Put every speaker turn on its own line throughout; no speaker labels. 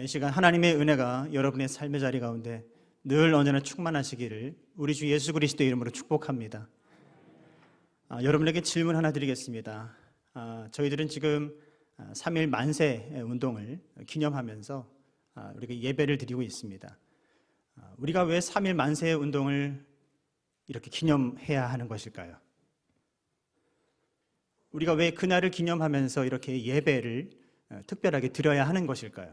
이 시간 하나님의 은혜가 여러분의 삶의 자리 가운데 늘 언제나 충만하시기를 우리 주 예수 그리스도의 이름으로 축복합니다. 여러분에게 질문 하나 드리겠습니다. 저희들은 지금 3일 만세 운동을 기념하면서 우리가 예배를 드리고 있습니다. 우리가 왜 3일 만세 운동을 이렇게 기념해야 하는 것일까요? 우리가 왜 그날을 기념하면서 이렇게 예배를 특별하게 드려야 하는 것일까요?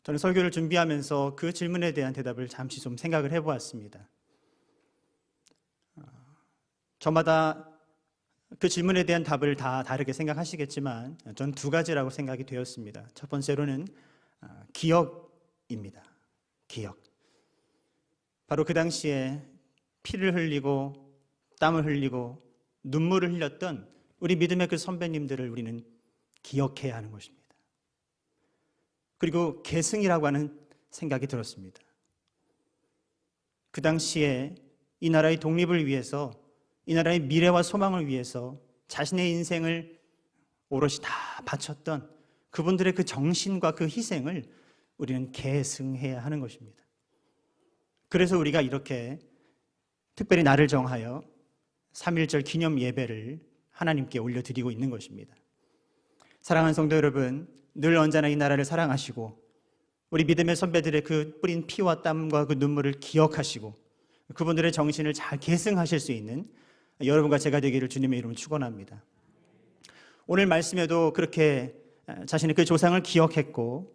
저는 설교를 준비하면서 그 질문에 대한 대답을 잠시 좀 생각을 해보았습니다. 저마다 그 질문에 대한 답을 다 다르게 생각하시겠지만 전 두 가지라고 생각이 되었습니다. 첫 번째로는 기억입니다. 기억. 바로 그 당시에 피를 흘리고 땀을 흘리고 눈물을 흘렸던 우리 믿음의 그 선배님들을 우리는 기억해야 하는 것입니다. 그리고 계승이라고 하는 생각이 들었습니다. 그 당시에 이 나라의 독립을 위해서, 이 나라의 미래와 소망을 위해서 자신의 인생을 오롯이 다 바쳤던 그분들의 그 정신과 그 희생을 우리는 계승해야 하는 것입니다. 그래서 우리가 이렇게 특별히 날을 정하여 3.1절 기념 예배를 하나님께 올려드리고 있는 것입니다. 사랑하는 성도 여러분, 늘 언제나 이 나라를 사랑하시고 우리 믿음의 선배들의 그 뿌린 피와 땀과 그 눈물을 기억하시고 그분들의 정신을 잘 계승하실 수 있는 여러분과 제가 되기를 주님의 이름으로 축원합니다. 오늘 말씀에도 그렇게 자신의 그 조상을 기억했고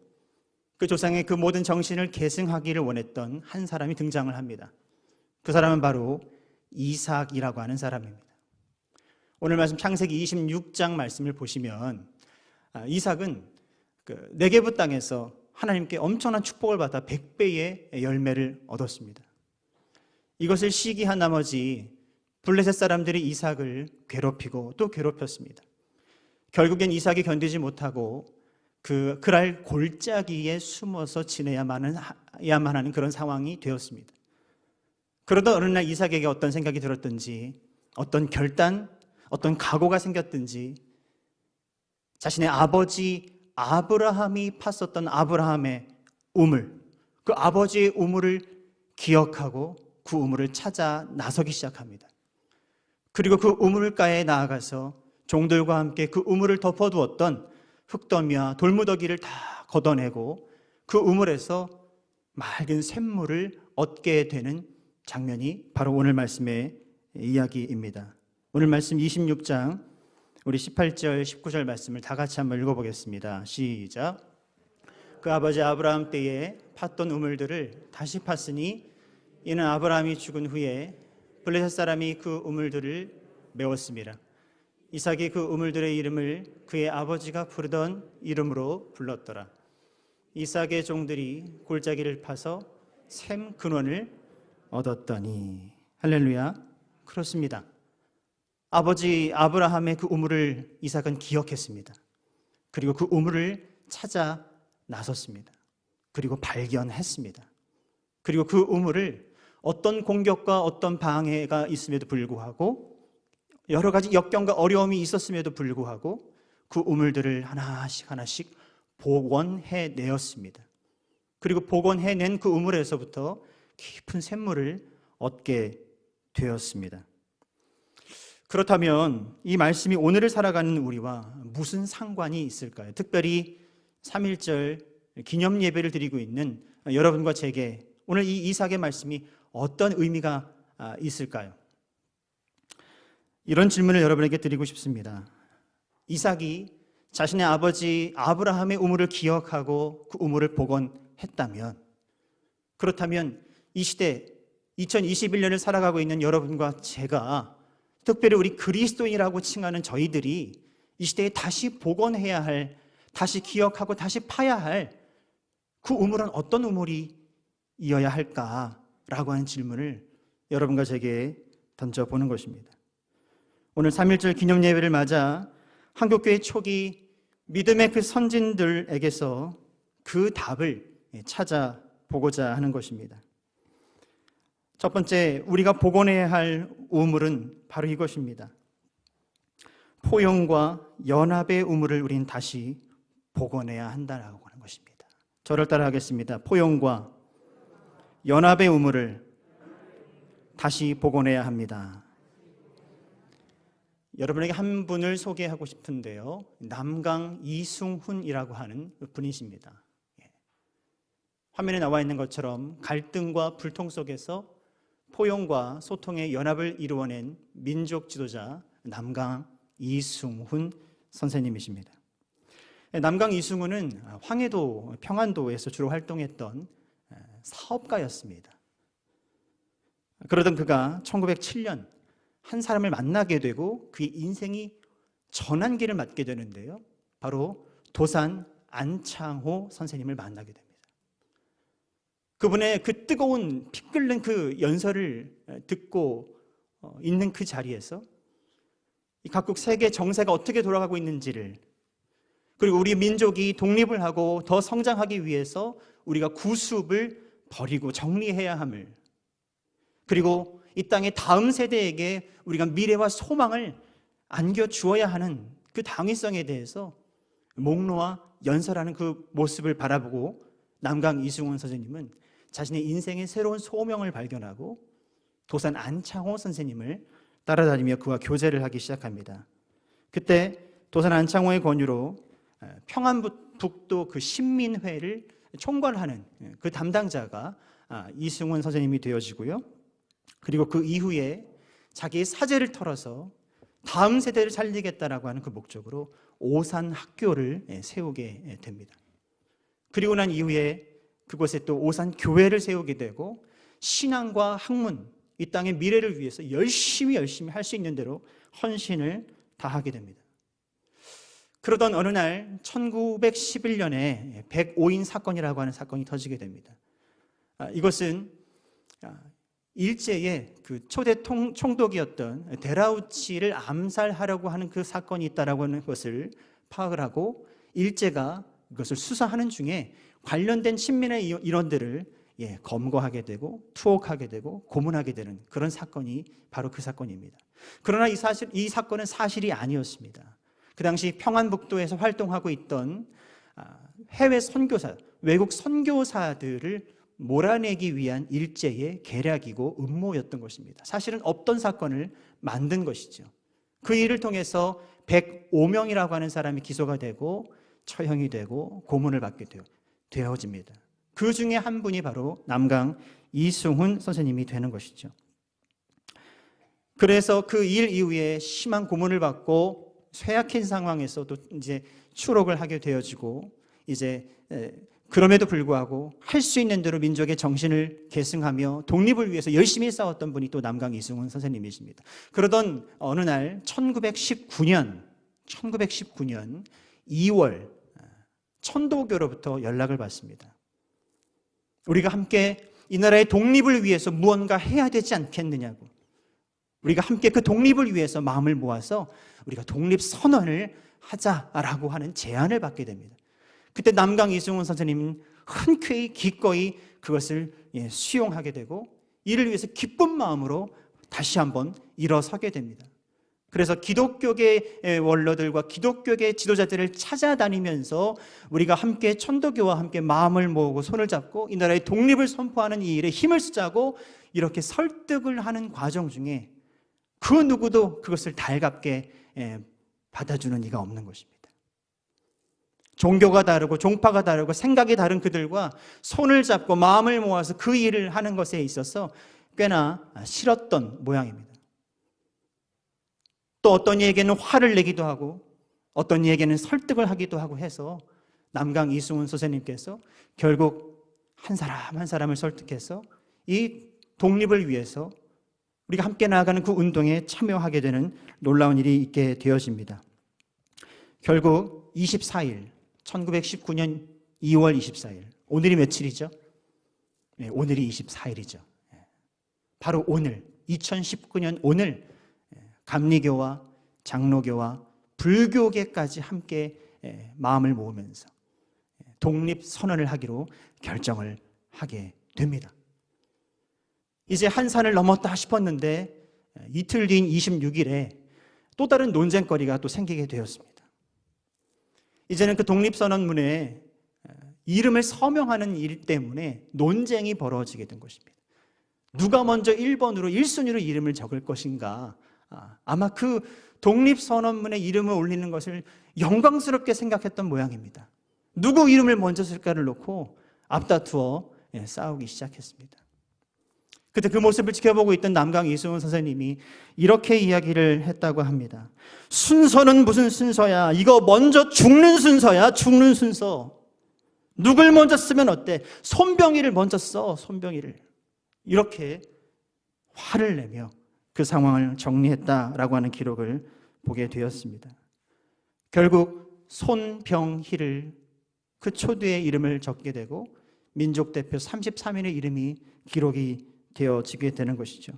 그 조상의 그 모든 정신을 계승하기를 원했던 한 사람이 등장을 합니다. 그 사람은 바로 이삭이라고 하는 사람입니다. 오늘 말씀 창세기 26장 말씀을 보시면 이삭은 그 네게브 땅에서 하나님께 엄청난 축복을 받아 100배의 열매를 얻었습니다. 이것을 시기한 나머지 블레셋 사람들이 이삭을 괴롭히고 또 괴롭혔습니다. 결국엔 이삭이 견디지 못하고 그 그랄 골짜기에 숨어서 지내야만 하는 그런 상황이 되었습니다. 그러던 어느 날 이삭에게 어떤 생각이 들었든지 어떤 결단, 어떤 각오가 생겼든지 자신의 아버지 아브라함이 팠었던 아브라함의 우물, 그 아버지의 우물을 기억하고 그 우물을 찾아 나서기 시작합니다. 그리고 그 우물가에 나아가서 종들과 함께 그 우물을 덮어두었던 흙더미와 돌무더기를 다 걷어내고 그 우물에서 맑은 샘물을 얻게 되는 장면이 바로 오늘 말씀의 이야기입니다. 오늘 말씀 26장 우리 18절, 19절 말씀을 다 같이 한번 읽어보겠습니다. 시작. 그 아버지 아브라함 때에 팠던 우물들을 다시 팠으니 이는 아브라함이 죽은 후에 블레셋 사람이 그 우물들을 메웠습니다. 이삭이 그 우물들의 이름을 그의 아버지가 부르던 이름으로 불렀더라. 이삭의 종들이 골짜기를 파서 샘 근원을 얻었더니. 할렐루야. 그렇습니다. 아버지 아브라함의 그 우물을 이삭은 기억했습니다. 그리고 그 우물을 찾아 나섰습니다. 그리고 발견했습니다. 그리고 그 우물을 어떤 공격과 어떤 방해가 있음에도 불구하고 여러 가지 역경과 어려움이 있었음에도 불구하고 그 우물들을 하나씩 복원해내었습니다. 그리고 복원해낸 그 우물에서부터 깊은 샘물을 얻게 되었습니다. 그렇다면 이 말씀이 오늘을 살아가는 우리와 무슨 상관이 있을까요? 특별히 3.1절 기념 예배를 드리고 있는 여러분과 제게 오늘 이 이삭의 말씀이 어떤 의미가 있을까요? 이런 질문을 여러분에게 드리고 싶습니다. 이삭이 자신의 아버지 아브라함의 우물을 기억하고 그 우물을 복원했다면, 그렇다면 이 시대 2021년을 살아가고 있는 여러분과 제가, 특별히 우리 그리스도인이라고 칭하는 저희들이 이 시대에 다시 복원해야 할, 다시 기억하고 다시 파야 할 그 우물은 어떤 우물이어야 할까라고 하는 질문을 여러분과 제게 던져보는 것입니다. 오늘 3.1절 기념 예배를 맞아 한국교회 초기 믿음의 그 선진들에게서 그 답을 찾아보고자 하는 것입니다. 첫 번째, 우리가 복원해야 할 우물은 바로 이것입니다. 포용과 연합의 우물을 우린 다시 복원해야 한다라고 하는 것입니다. 저를 따라 하겠습니다. 포용과 연합의 의무를 다시 복원해야 합니다. 여러분에게 한 분을 소개하고 싶은데요. 남강 이승훈이라고 하는 분이십니다. 화면에 나와 있는 것처럼 갈등과 불통 속에서 포용과 소통의 연합을 이루어낸 민족 지도자 남강 이승훈 선생님이십니다. 남강 이승훈은 황해도, 평안도에서 주로 활동했던 사업가였습니다. 그러던 그가 1907년 한 사람을 만나게 되고 그의 인생이 전환기를 맞게 되는데요. 바로 도산 안창호 선생님을 만나게 됩니다. 그분의 그 뜨거운 피 끓는 그 연설을 듣고 있는 그 자리에서 각국 세계 정세가 어떻게 돌아가고 있는지를, 그리고 우리 민족이 독립을 하고 더 성장하기 위해서 우리가 구습을 버리고 정리해야 함을, 그리고 이 땅의 다음 세대에게 우리가 미래와 소망을 안겨주어야 하는 그 당위성에 대해서 목놓아 연설하는 그 모습을 바라보고 남강 이승훈 선생님은 자신의 인생의 새로운 소명을 발견하고 도산 안창호 선생님을 따라다니며 그와 교제를 하기 시작합니다. 그때 도산 안창호의 권유로 평안북도 그 신민회를 총괄하는 그 담당자가 이승훈 선생님이 되어지고요. 그리고 그 이후에 자기의 사제를 털어서 다음 세대를 살리겠다라고 하는 그 목적으로 오산학교를 세우게 됩니다. 그리고 난 이후에 그곳에 또 오산교회를 세우게 되고 신앙과 학문, 이 땅의 미래를 위해서 열심히 할 수 있는 대로 헌신을 다하게 됩니다. 그러던 어느 날 1911년에 105인 사건이라고 하는 사건이 터지게 됩니다. 이것은 일제의 그 초대 총독이었던 데라우치를 암살하려고 하는 그 사건이 있다라고 하는 것을 파악을 하고 일제가 이것을 수사하는 중에 관련된 친민의 일원들을 검거하게 되고 투옥하게 되고 고문하게 되는 그런 사건이 바로 그 사건입니다. 그러나 이 사건은 사실이 아니었습니다. 그 당시 평안북도에서 활동하고 있던 해외 선교사, 외국 선교사들을 몰아내기 위한 일제의 계략이고 음모였던 것입니다. 사실은 없던 사건을 만든 것이죠. 그 일을 통해서 105명이라고 하는 사람이 기소가 되고 처형이 되고 고문을 받게 되어집니다. 그 중에 한 분이 바로 남강 이승훈 선생님이 되는 것이죠. 그래서 그 일 이후에 심한 고문을 받고 쇠약한 상황에서도 이제 추록을 하게 되어지고 이제 그럼에도 불구하고 할 수 있는 대로 민족의 정신을 계승하며 독립을 위해서 열심히 싸웠던 분이 또 남강 이승훈 선생님이십니다. 그러던 어느 날 1919년 2월 천도교로부터 연락을 받습니다. 우리가 함께 이 나라의 독립을 위해서 무언가 해야 되지 않겠느냐고, 우리가 함께 그 독립을 위해서 마음을 모아서 우리가 독립선언을 하자라고 하는 제안을 받게 됩니다. 그때 남강 이승훈 선생님은 흔쾌히 기꺼이 그것을 수용하게 되고 이를 위해서 기쁜 마음으로 다시 한번 일어서게 됩니다. 그래서 기독교계 원로들과 기독교계 지도자들을 찾아다니면서 우리가 함께 천도교와 함께 마음을 모으고 손을 잡고 이 나라의 독립을 선포하는 이 일에 힘을 쓰자고 이렇게 설득을 하는 과정 중에 그 누구도 그것을 달갑게 받아주는 이가 없는 것입니다. 종교가 다르고 종파가 다르고 생각이 다른 그들과 손을 잡고 마음을 모아서 그 일을 하는 것에 있어서 꽤나 싫었던 모양입니다. 또 어떤 이에게는 화를 내기도 하고 어떤 이에게는 설득을 하기도 하고 해서 남강 이승훈 선생님께서 결국 한 사람 한 사람을 설득해서 이 독립을 위해서 우리가 함께 나아가는 그 운동에 참여하게 되는 놀라운 일이 있게 되어집니다. 결국 24일 1919년 2월 24일 오늘이 며칠이죠? 네, 오늘이 24일이죠. 바로 오늘 2019년 오늘 감리교와 장로교와 불교계까지 함께 마음을 모으면서 독립선언을 하기로 결정을 하게 됩니다. 이제 한 산을 넘었다 싶었는데 이틀 뒤인 26일에 또 다른 논쟁거리가 또 생기게 되었습니다. 이제는 그 독립선언문에 이름을 서명하는 일 때문에 논쟁이 벌어지게 된 것입니다. 누가 먼저 1번으로 1순위로 이름을 적을 것인가. 아마 그 독립선언문에 이름을 올리는 것을 영광스럽게 생각했던 모양입니다. 누구 이름을 먼저 쓸까를 놓고 앞다투어 싸우기 시작했습니다. 그때 그 모습을 지켜보고 있던 남강 이승훈 선생님이 이렇게 이야기를 했다고 합니다. 순서는 무슨 순서야? 이거 먼저 죽는 순서야. 죽는 순서. 누굴 먼저 쓰면 어때? 손병희를 먼저 써. 손병희를. 이렇게 화를 내며 그 상황을 정리했다라고 하는 기록을 보게 되었습니다. 결국 손병희를 그 초두의 이름을 적게 되고 민족대표 33인의 이름이 기록이 되어지게 되는 것이죠.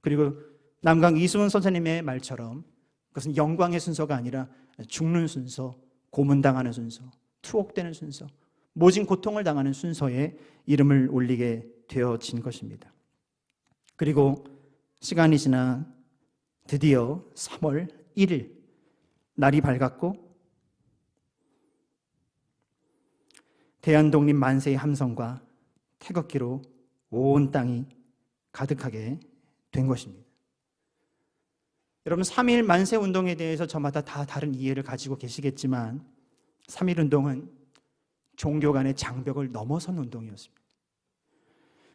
그리고 남강 이승훈 선생님의 말처럼 그것은 영광의 순서가 아니라 죽는 순서, 고문당하는 순서, 투옥되는 순서, 모진 고통을 당하는 순서에 이름을 올리게 되어진 것입니다. 그리고 시간이 지나 드디어 3월 1일 날이 밝았고 대한독립 만세의 함성과 태극기로 온 땅이 가득하게 된 것입니다. 여러분 3.1 만세 운동에 대해서 저마다 다 다른 이해를 가지고 계시겠지만 3.1 운동은 종교 간의 장벽을 넘어선 운동이었습니다.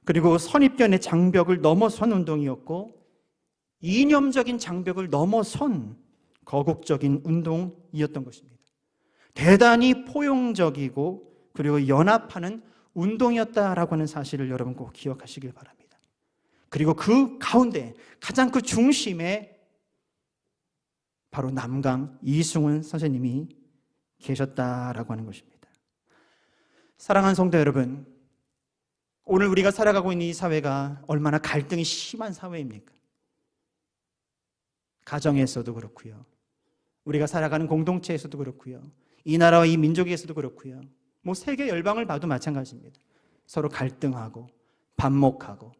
그리고 선입견의 장벽을 넘어선 운동이었고 이념적인 장벽을 넘어선 거국적인 운동이었던 것입니다. 대단히 포용적이고 그리고 연합하는 운동이었다라고 하는 사실을 여러분 꼭 기억하시길 바랍니다. 그리고 그 가운데 가장 그 중심에 바로 남강 이승훈 선생님이 계셨다라고 하는 것입니다. 사랑하는 성도 여러분, 오늘 우리가 살아가고 있는 이 사회가 얼마나 갈등이 심한 사회입니까? 가정에서도 그렇고요. 우리가 살아가는 공동체에서도 그렇고요. 이 나라와 이 민족에서도 그렇고요. 세계 열방을 봐도 마찬가지입니다. 서로 갈등하고 반목하고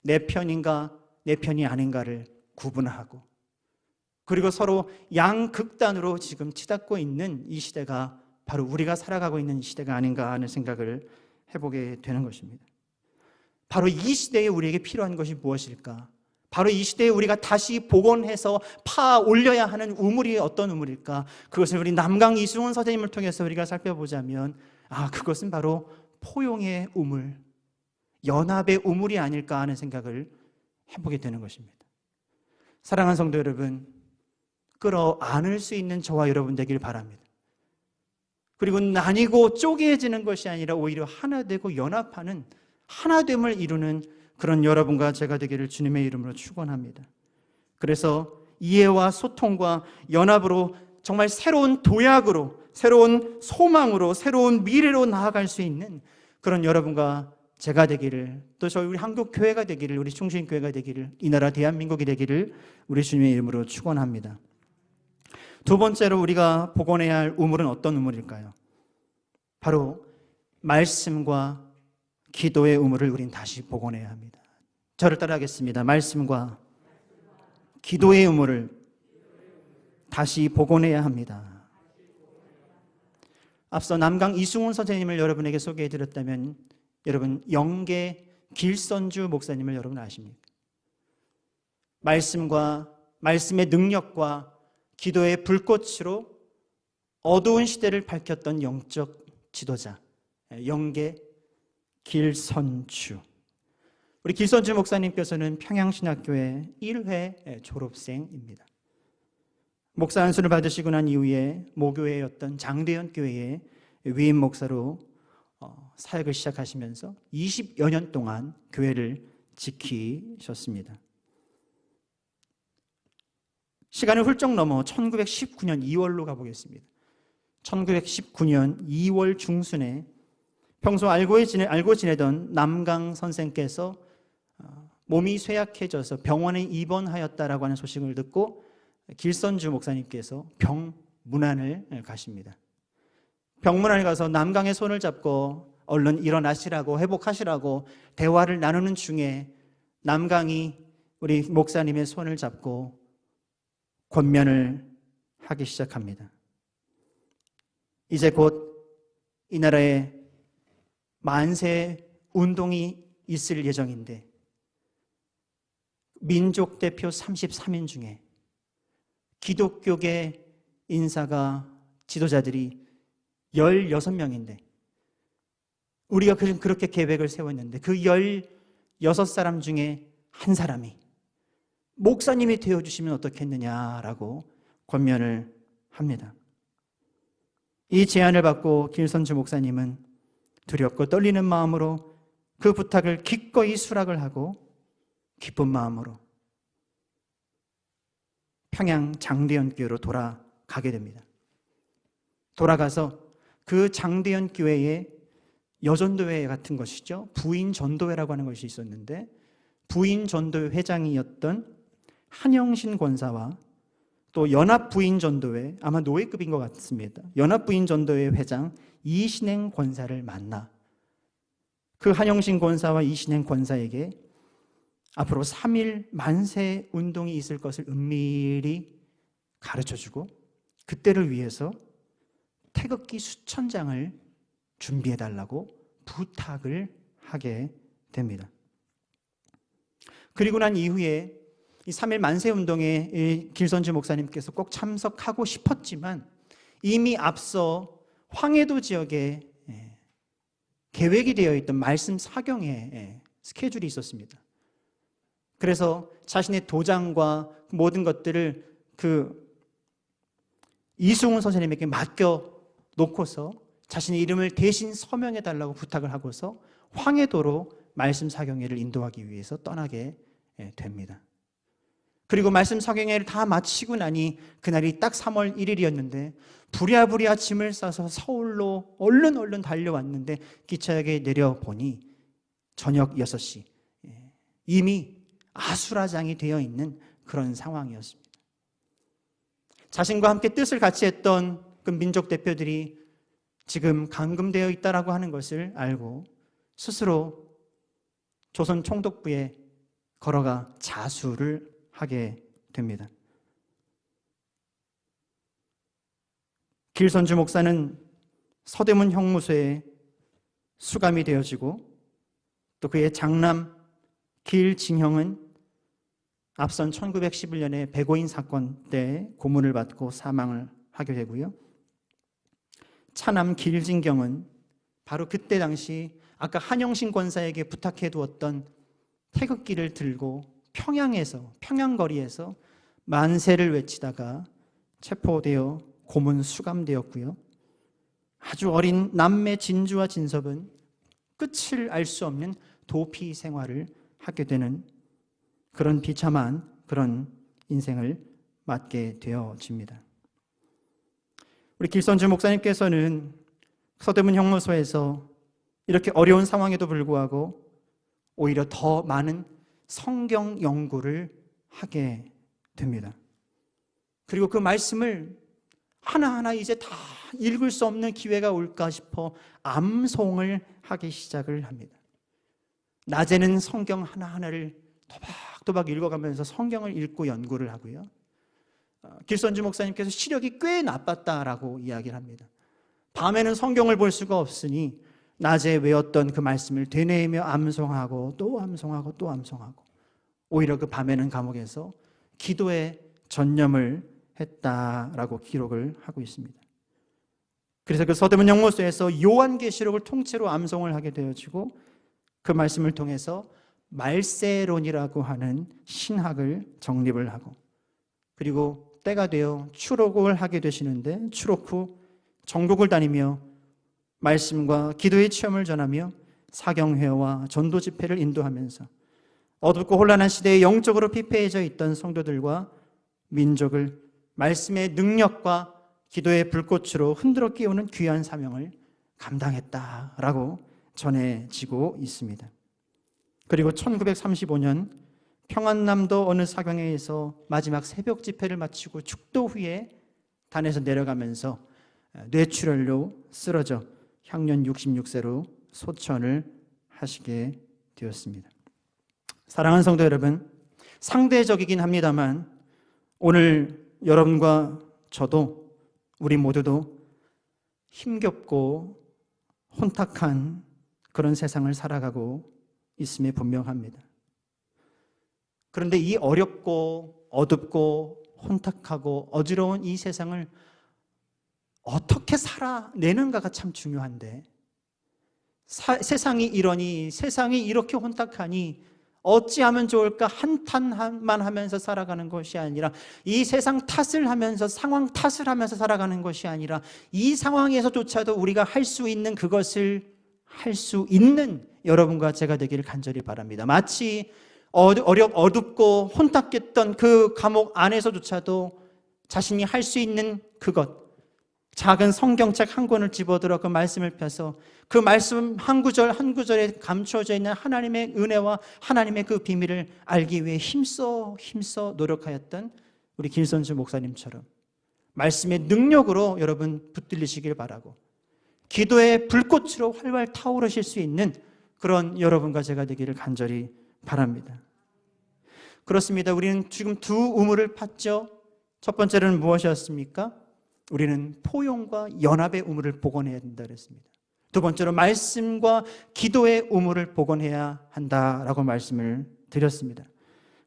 내 편인가 내 편이 아닌가를 구분하고 그리고 서로 양극단으로 지금 치닫고 있는 이 시대가 바로 우리가 살아가고 있는 시대가 아닌가 하는 생각을 해보게 되는 것입니다. 바로 이 시대에 우리에게 필요한 것이 무엇일까? 바로 이 시대에 우리가 다시 복원해서 파 올려야 하는 우물이 어떤 우물일까? 그것을 우리 남강 이승훈 선생님을 통해서 우리가 살펴보자면 그것은 바로 포용의 우물, 연합의 우물이 아닐까 하는 생각을 해보게 되는 것입니다. 사랑하는 성도 여러분, 끌어안을 수 있는 저와 여러분 되길 바랍니다. 그리고 나뉘고 쪼개지는 것이 아니라 오히려 하나 되고 연합하는 하나됨을 이루는 그런 여러분과 제가 되기를 주님의 이름으로 축원합니다. 그래서 이해와 소통과 연합으로 정말 새로운 도약으로, 새로운 소망으로, 새로운 미래로 나아갈 수 있는 그런 여러분과 제가 되기를, 또 저희 우리 한국교회가 되기를, 우리 충신교회가 되기를, 이 나라 대한민국이 되기를 우리 주님의 이름으로 축원합니다. 두 번째로 우리가 복원해야 할 우물은 어떤 우물일까요? 바로 말씀과 기도의 우물을 우린 다시 복원해야 합니다. 저를 따라하겠습니다. 말씀과 기도의 우물을 다시 복원해야 합니다. 앞서 남강 이승훈 선생님을 여러분에게 소개해드렸다면 여러분 영계 길선주 목사님을 여러분 아십니까? 말씀과 말씀의 능력과 기도의 불꽃으로 어두운 시대를 밝혔던 영적 지도자 영계 길선주. 우리 길선주 목사님께서는 평양신학교의 1회 졸업생입니다. 목사 안수를 받으시고 난 이후에 모교회였던 장대현 교회의 위임 목사로 사역을 시작하시면서 20여 년 동안 교회를 지키셨습니다. 시간을 훌쩍 넘어 1919년 2월로 가보겠습니다. 1919년 2월 중순에 평소 알고 지내던 남강 선생께서 몸이 쇠약해져서 병원에 입원하였다라고 하는 소식을 듣고 길선주 목사님께서 병문안을 가십니다. 병문안에 가서 남강의 손을 잡고 얼른 일어나시라고 회복하시라고 대화를 나누는 중에 남강이 우리 목사님의 손을 잡고 권면을 하기 시작합니다. 이제 곧 이 나라의 만세 운동이 있을 예정인데 민족 대표 33인 중에 기독교계 인사가 지도자들이 16명인데 우리가 그렇게 계획을 세웠는데 그 16사람 중에 한 사람이 목사님이 되어주시면 어떻겠느냐라고 권면을 합니다. 이 제안을 받고 길선주 목사님은 두렵고 떨리는 마음으로 그 부탁을 기꺼이 수락을 하고 기쁜 마음으로 평양 장대현 교회로 돌아가게 됩니다. 돌아가서 그 장대현 교회에 여전도회 같은 것이죠. 부인 전도회라고 하는 것이 있었는데 부인 전도회 회장이었던 한영신 권사와 또 연합부인전도회, 아마 노예급인 것 같습니다. 연합부인전도회 회장 이신행 권사를 만나 그 한영신 권사와 이신행 권사에게 앞으로 3일 만세 운동이 있을 것을 은밀히 가르쳐주고 그때를 위해서 태극기 수천 장을 준비해달라고 부탁을 하게 됩니다. 그리고 난 이후에 이 3일 만세운동에 길선주 목사님께서 꼭 참석하고 싶었지만 이미 앞서 황해도 지역에 계획이 되어 있던 말씀 사경에 스케줄이 있었습니다. 그래서 자신의 도장과 모든 것들을 그 이승훈 선생님에게 맡겨 놓고서 자신의 이름을 대신 서명해 달라고 부탁을 하고서 황해도로 말씀 사경회를 인도하기 위해서 떠나게 됩니다. 그리고 말씀 사경회를 다 마치고 나니 그날이 딱 3월 1일이었는데 부랴부랴 짐을 싸서 서울로 얼른 달려왔는데 기차역에 내려보니 저녁 6시 이미 아수라장이 되어 있는 그런 상황이었습니다. 자신과 함께 뜻을 같이 했던 그 민족 대표들이 지금 감금되어 있다라고 하는 것을 알고 스스로 조선 총독부에 걸어가 자수를 하게 됩니다. 길선주 목사는 서대문 형무소에 수감이 되어지고 또 그의 장남 길진형은 앞선 1911년에 백오인 사건 때 고문을 받고 사망을 하게 되고요. 차남 길진경은 바로 그때 당시 아까 한영신 권사에게 부탁해 두었던 태극기를 들고 평양거리에서 만세를 외치다가 체포되어 고문 수감되었고요. 아주 어린 남매 진주와 진섭은 끝을 알 수 없는 도피 생활을 하게 되는 그런 비참한 그런 인생을 맞게 되어집니다. 우리 길선주 목사님께서는 서대문 형무소에서 이렇게 어려운 상황에도 불구하고 오히려 더 많은 성경 연구를 하게 됩니다. 그리고 그 말씀을 하나하나 이제 다 읽을 수 없는 기회가 올까 싶어 암송을 하기 시작을 합니다. 낮에는 성경 하나하나를 도박도박 읽어가면서 성경을 읽고 연구를 하고요. 길선주 목사님께서 시력이 꽤 나빴다라고 이야기를 합니다. 밤에는 성경을 볼 수가 없으니 낮에 외웠던 그 말씀을 되뇌이며 암송하고 또 암송하고 또 암송하고 오히려 그 밤에는 감옥에서 기도에 전념을 했다라고 기록을 하고 있습니다. 그래서 그 서대문 형무소에서 요한계시록을 통째로 암송을 하게 되어지고 그 말씀을 통해서 말세론이라고 하는 신학을 정립을 하고 그리고 때가 되어 추록을 하게 되시는데 추록 후 전국을 다니며 말씀과 기도의 체험을 전하며 사경회와 전도 집회를 인도하면서 어둡고 혼란한 시대에 영적으로 피폐해져 있던 성도들과 민족을 말씀의 능력과 기도의 불꽃으로 흔들어 깨우는 귀한 사명을 감당했다라고 전해지고 있습니다. 그리고 1935년 평안남도 어느 사경회에서 마지막 새벽 집회를 마치고 축도 후에 단에서 내려가면서 뇌출혈로 쓰러져 향년 66세로 소천을 하시게 되었습니다. 사랑하는 성도 여러분, 상대적이긴 합니다만 오늘 여러분과 저도 우리 모두도 힘겹고 혼탁한 그런 세상을 살아가고 있음에 분명합니다. 그런데 이 어렵고 어둡고 혼탁하고 어지러운 이 세상을 어떻게 살아내는가가 참 중요한데, 세상이 이러니, 세상이 이렇게 혼탁하니 어찌하면 좋을까 한탄만 하면서 살아가는 것이 아니라, 이 세상 탓을 하면서, 상황 탓을 하면서 살아가는 것이 아니라, 이 상황에서조차도 우리가 할 수 있는 그것을 할 수 있는 여러분과 제가 되기를 간절히 바랍니다. 마치 어둡고 혼탁했던 그 감옥 안에서조차도 자신이 할 수 있는 그것, 작은 성경책 한 권을 집어들어 그 말씀을 펴서 그 말씀 한 구절 한 구절에 감춰져 있는 하나님의 은혜와 하나님의 그 비밀을 알기 위해 힘써 노력하였던 우리 김선주 목사님처럼 말씀의 능력으로 여러분 붙들리시길 바라고, 기도의 불꽃으로 활활 타오르실 수 있는 그런 여러분과 제가 되기를 간절히 바랍니다. 그렇습니다. 우리는 지금 두 우물을 팠죠. 첫 번째는 무엇이었습니까? 우리는 포용과 연합의 우물을 복원해야 된다 그랬습니다. 두 번째로 말씀과 기도의 우물을 복원해야 한다라고 말씀을 드렸습니다.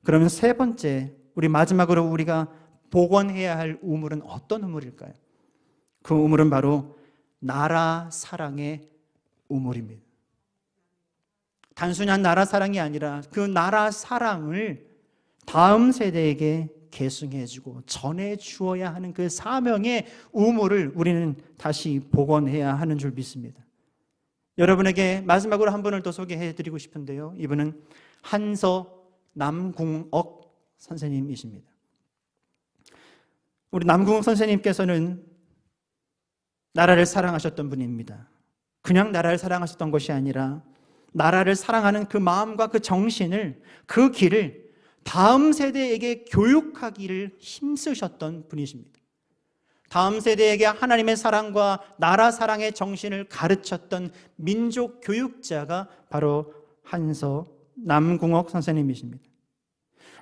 그러면 세 번째, 우리 마지막으로 우리가 복원해야 할 우물은 어떤 우물일까요? 그 우물은 바로 나라 사랑의 우물입니다. 단순한 나라 사랑이 아니라 그 나라 사랑을 다음 세대에게 계승해주고 전해주어야 하는 그 사명의 우물을 우리는 다시 복원해야 하는 줄 믿습니다. 여러분에게 마지막으로 한 분을 더 소개해드리고 싶은데요, 이분은 한서 남궁옥 선생님이십니다. 우리 남궁옥 선생님께서는 나라를 사랑하셨던 분입니다. 그냥 나라를 사랑하셨던 것이 아니라 나라를 사랑하는 그 마음과 그 정신을, 그 길을 다음 세대에게 교육하기를 힘쓰셨던 분이십니다. 다음 세대에게 하나님의 사랑과 나라 사랑의 정신을 가르쳤던 민족 교육자가 바로 한서 남궁옥 선생님이십니다.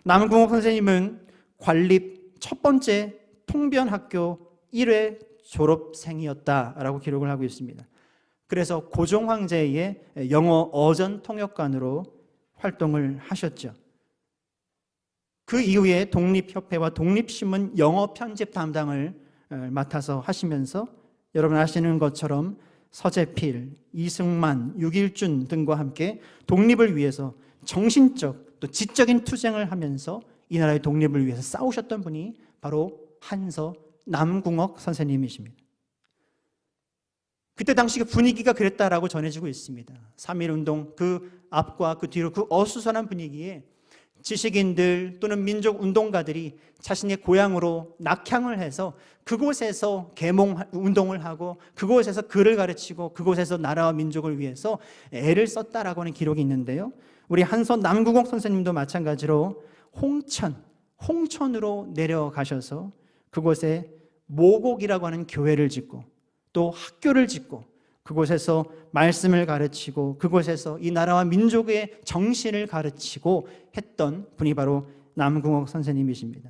남궁옥 선생님은 관립 첫 번째 통변학교 1회 졸업생이었다라고 기록을 하고 있습니다. 그래서 고종황제의 영어 어전 통역관으로 활동을 하셨죠. 그 이후에 독립협회와 독립신문 영어 편집 담당을 맡아서 하시면서 여러분 아시는 것처럼 서재필, 이승만, 육일준 등과 함께 독립을 위해서 정신적 또 지적인 투쟁을 하면서 이 나라의 독립을 위해서 싸우셨던 분이 바로 한서 남궁옥 선생님이십니다. 그때 당시 분위기가 그랬다라고 전해지고 있습니다. 3.1운동 그 앞과 그 뒤로 그 어수선한 분위기에 지식인들 또는 민족운동가들이 자신의 고향으로 낙향을 해서 그곳에서 계몽운동을 하고 그곳에서 글을 가르치고 그곳에서 나라와 민족을 위해서 애를 썼다라고 하는 기록이 있는데요, 우리 한서 남궁옥 선생님도 마찬가지로 홍천으로 내려가셔서 그곳에 모곡이라고 하는 교회를 짓고 또 학교를 짓고 그곳에서 말씀을 가르치고 그곳에서 이 나라와 민족의 정신을 가르치고 했던 분이 바로 남궁옥 선생님이십니다.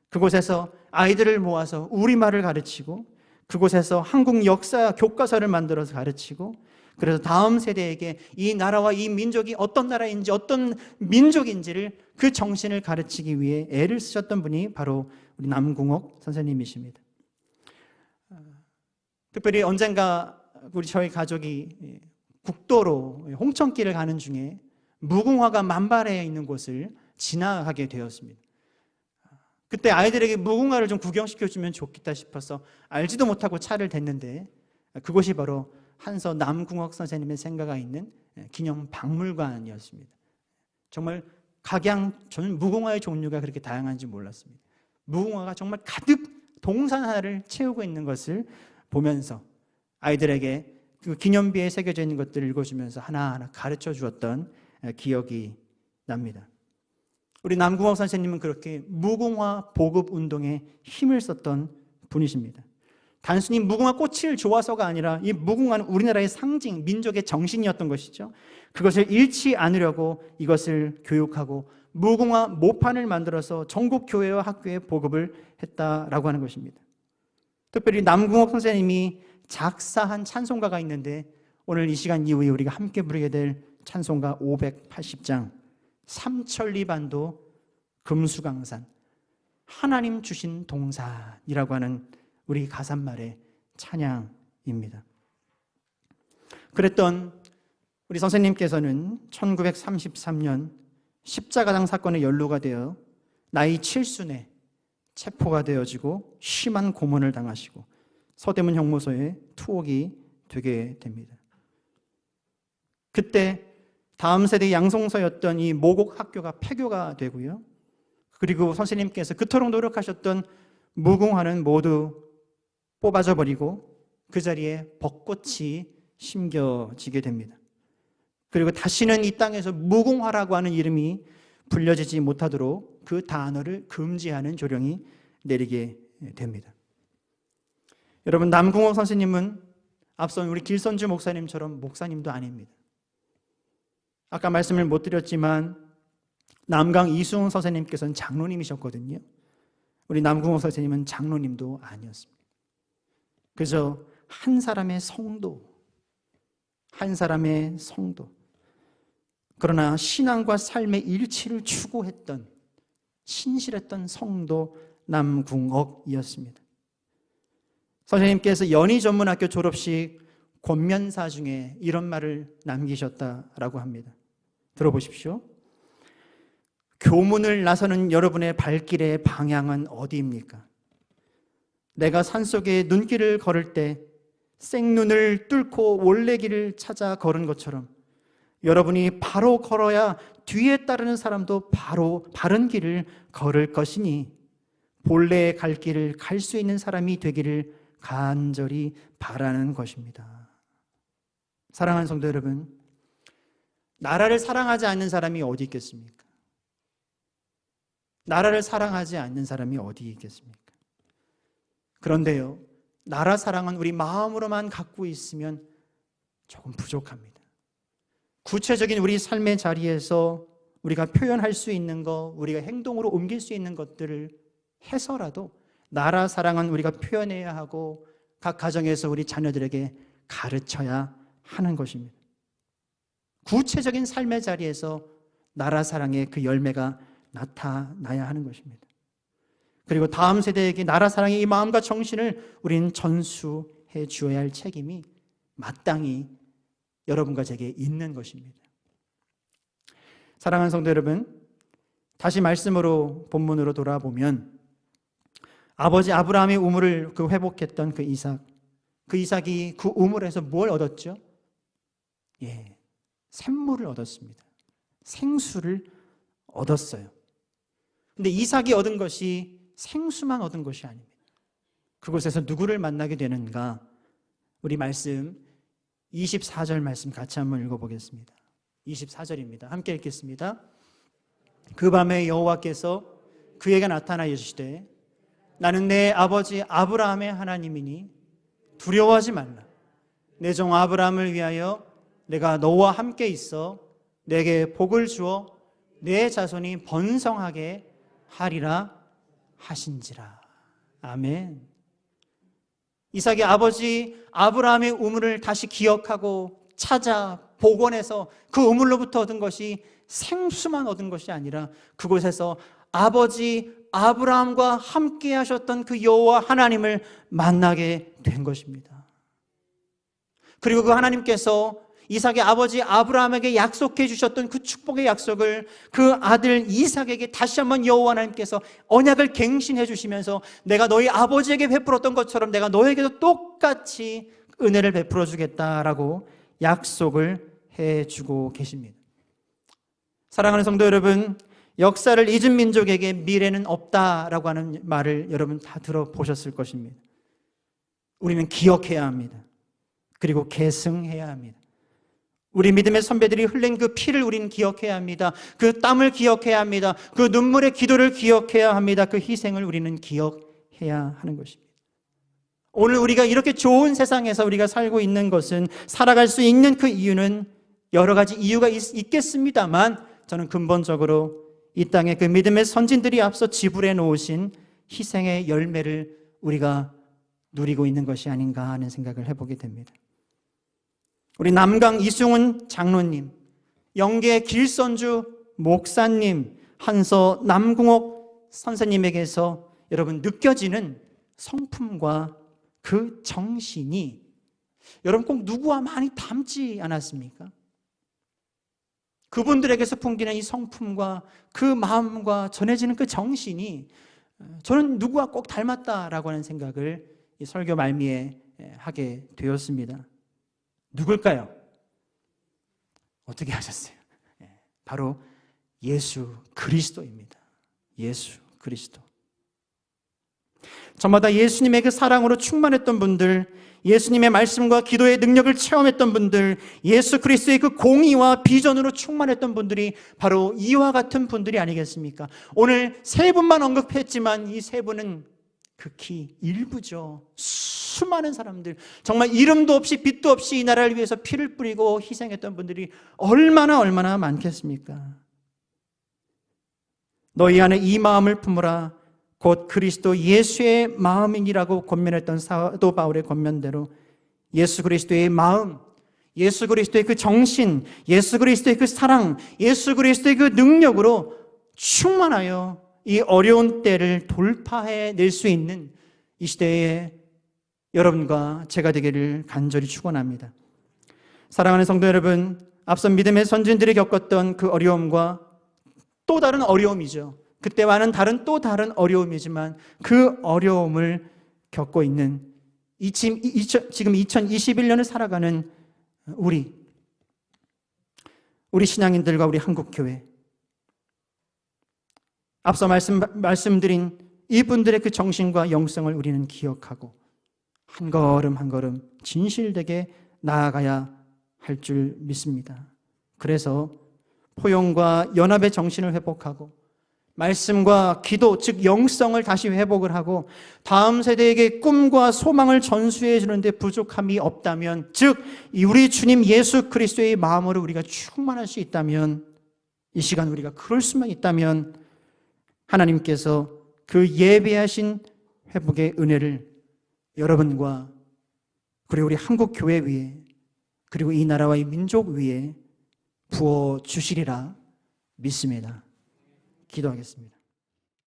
그곳에서 아이들을 모아서 우리말을 가르치고 그곳에서 한국 역사 교과서를 만들어서 가르치고, 그래서 다음 세대에게 이 나라와 이 민족이 어떤 나라인지 어떤 민족인지를 그 정신을 가르치기 위해 애를 쓰셨던 분이 바로 우리 남궁옥 선생님이십니다. 특별히 언젠가 저희 가족이 국도로 홍천길을 가는 중에 무궁화가 만발해 있는 곳을 지나가게 되었습니다. 그때 아이들에게 무궁화를 좀 구경시켜주면 좋겠다 싶어서 알지도 못하고 차를 댔는데 그곳이 바로 한서 남궁옥 선생님의 생가가 있는 기념 박물관이었습니다. 정말 저는 무궁화의 종류가 그렇게 다양한지 몰랐습니다. 무궁화가 정말 가득 동산 하나를 채우고 있는 것을 보면서 아이들에게 그 기념비에 새겨져 있는 것들을 읽어주면서 하나하나 가르쳐 주었던 기억이 납니다. 우리 남궁옥 선생님은 그렇게 무궁화 보급 운동에 힘을 썼던 분이십니다. 단순히 무궁화 꽃을 좋아서가 아니라 이 무궁화는 우리나라의 상징, 민족의 정신이었던 것이죠. 그것을 잃지 않으려고 이것을 교육하고 무궁화 모판을 만들어서 전국 교회와 학교에 보급을 했다라고 하는 것입니다. 특별히 남궁옥 선생님이 작사한 찬송가가 있는데 오늘 이 시간 이후에 우리가 함께 부르게 될 찬송가 580장 삼천리반도 금수강산 하나님 주신 동산이라고 하는 우리 가사말의 찬양입니다. 그랬던 우리 선생님께서는 1933년 십자가당 사건에 연루가 되어 나이 7순에 체포가 되어지고 심한 고문을 당하시고 서대문 형무소에 투옥이 되게 됩니다. 그때 다음 세대 양성서였던 이 모곡 학교가 폐교가 되고요. 그리고 선생님께서 그토록 노력하셨던 무궁화는 모두 뽑아져 버리고 그 자리에 벚꽃이 심겨지게 됩니다. 그리고 다시는 이 땅에서 무궁화라고 하는 이름이 불려지지 못하도록 그 단어를 금지하는 조령이 내리게 됩니다. 여러분, 남궁옥 선생님은 앞선 우리 길선주 목사님처럼 목사님도 아닙니다. 아까 말씀을 못 드렸지만 남강 이수홍 선생님께서는 장로님이셨거든요. 우리 남궁옥 선생님은 장로님도 아니었습니다. 그저 한 사람의 성도. 그러나 신앙과 삶의 일치를 추구했던 신실했던 성도 남궁옥이었습니다. 선생님께서 연희전문학교 졸업식 권면사 중에 이런 말을 남기셨다라고 합니다. 들어보십시오. 교문을 나서는 여러분의 발길의 방향은 어디입니까? 내가 산속에 눈길을 걸을 때 생눈을 뚫고 원래 길을 찾아 걸은 것처럼 여러분이 바로 걸어야 뒤에 따르는 사람도 바로 바른 길을 걸을 것이니 본래의 갈 길을 갈 수 있는 사람이 되기를 간절히 바라는 것입니다. 사랑하는 성도 여러분, 나라를 사랑하지 않는 사람이 어디 있겠습니까? 나라를 사랑하지 않는 사람이 어디 있겠습니까? 그런데요, 나라 사랑은 우리 마음으로만 갖고 있으면 조금 부족합니다. 구체적인 우리 삶의 자리에서 우리가 표현할 수 있는 것, 우리가 행동으로 옮길 수 있는 것들을 해서라도 나라 사랑은 우리가 표현해야 하고 각 가정에서 우리 자녀들에게 가르쳐야 하는 것입니다. 구체적인 삶의 자리에서 나라 사랑의 그 열매가 나타나야 하는 것입니다. 그리고 다음 세대에게 나라 사랑의 이 마음과 정신을 우리는 전수해 주어야 할 책임이 마땅히 여러분과 제게 있는 것입니다. 사랑하는 성도 여러분, 다시 말씀으로 본문으로 돌아보면 아버지 아브라함의 우물을 회복했던 그 이삭이 그 우물에서 뭘 얻었죠? 샘물을 얻었습니다. 생수를 얻었어요. 근데 이삭이 얻은 것이 생수만 얻은 것이 아닙니다. 그곳에서 누구를 만나게 되는가? 우리 말씀 24절 말씀 같이 한번 읽어보겠습니다. 24절입니다. 함께 읽겠습니다. 그 밤에 여호와께서 그에게 나타나 이르시되 나는 내 아버지 아브라함의 하나님이니 두려워하지 말라. 내 종 아브라함을 위하여 내가 너와 함께 있어 내게 복을 주어 내 자손이 번성하게 하리라 하신지라. 아멘. 이삭의 아버지 아브라함의 우물을 다시 기억하고 찾아 복원해서 그 우물로부터 얻은 것이 생수만 얻은 것이 아니라 그곳에서 아버지 아브라함과 함께 하셨던 그 여호와 하나님을 만나게 된 것입니다. 그리고 그 하나님께서 이삭의 아버지 아브라함에게 약속해 주셨던 그 축복의 약속을 그 아들 이삭에게 다시 한번 여호와 하나님께서 언약을 갱신해 주시면서 내가 너희 아버지에게 베풀었던 것처럼 내가 너에게도 똑같이 은혜를 베풀어 주겠다라고 약속을 해주고 계십니다. 사랑하는 성도 여러분, 역사를 잊은 민족에게 미래는 없다라고 하는 말을 여러분 다 들어보셨을 것입니다. 우리는 기억해야 합니다. 그리고 계승해야 합니다. 우리 믿음의 선배들이 흘린 그 피를 우리는 기억해야 합니다. 그 땀을 기억해야 합니다. 그 눈물의 기도를 기억해야 합니다. 그 희생을 우리는 기억해야 하는 것입니다. 오늘 우리가 이렇게 좋은 세상에서 우리가 살고 있는 것은, 살아갈 수 있는 그 이유는 여러 가지 이유가 있겠습니다만 저는 근본적으로 이 땅에 그 믿음의 선진들이 앞서 지불해 놓으신 희생의 열매를 우리가 누리고 있는 것이 아닌가 하는 생각을 해보게 됩니다. 우리 남강 이승훈 장로님, 영계 길선주 목사님, 한서 남궁옥 선생님에게서 여러분 느껴지는 성품과 그 정신이 여러분 꼭 누구와 많이 닮지 않았습니까? 그분들에게서 풍기는 이 성품과 그 마음과 전해지는 그 정신이 저는 누구와 꼭 닮았다라고 하는 생각을 이 설교 말미에 하게 되었습니다. 누굴까요? 어떻게 하셨어요? 바로 예수 그리스도입니다. 예수 그리스도. 저마다 예수님의 그 사랑으로 충만했던 분들, 예수님의 말씀과 기도의 능력을 체험했던 분들, 예수 그리스도의 그 공의와 비전으로 충만했던 분들이 바로 이와 같은 분들이 아니겠습니까? 오늘 세 분만 언급했지만 이 세 분은 극히 일부죠. 수많은 사람들, 정말 이름도 없이 빛도 없이 이 나라를 위해서 피를 뿌리고 희생했던 분들이 얼마나 많겠습니까? 너희 안에 이 마음을 품으라. 곧 그리스도 예수의 마음이라고 권면했던 사도 바울의 권면대로 예수 그리스도의 마음, 예수 그리스도의 그 정신, 예수 그리스도의 그 사랑, 예수 그리스도의 그 능력으로 충만하여 이 어려운 때를 돌파해낼 수 있는 이 시대에 여러분과 제가 되기를 간절히 축원합니다. 사랑하는 성도 여러분, 앞선 믿음의 선진들이 겪었던 그 어려움과 또 다른 어려움이죠. 그때와는 또 다른 어려움이지만 그 어려움을 겪고 있는 지금 2021년을 살아가는 우리 신앙인들과 우리 한국교회, 앞서 말씀드린 이분들의 그 정신과 영성을 우리는 기억하고 한 걸음 한 걸음 진실되게 나아가야 할 줄 믿습니다. 그래서 포용과 연합의 정신을 회복하고 말씀과 기도, 즉 영성을 다시 회복을 하고 다음 세대에게 꿈과 소망을 전수해 주는데 부족함이 없다면, 즉 우리 주님 예수 그리스도의 마음으로 우리가 충만할 수 있다면, 이 시간 우리가 그럴 수만 있다면 하나님께서 그 예배하신 회복의 은혜를 여러분과 그리고 우리 한국 교회 위에 그리고 이 나라와 이 민족 위에 부어 주시리라 믿습니다. 기도하겠습니다.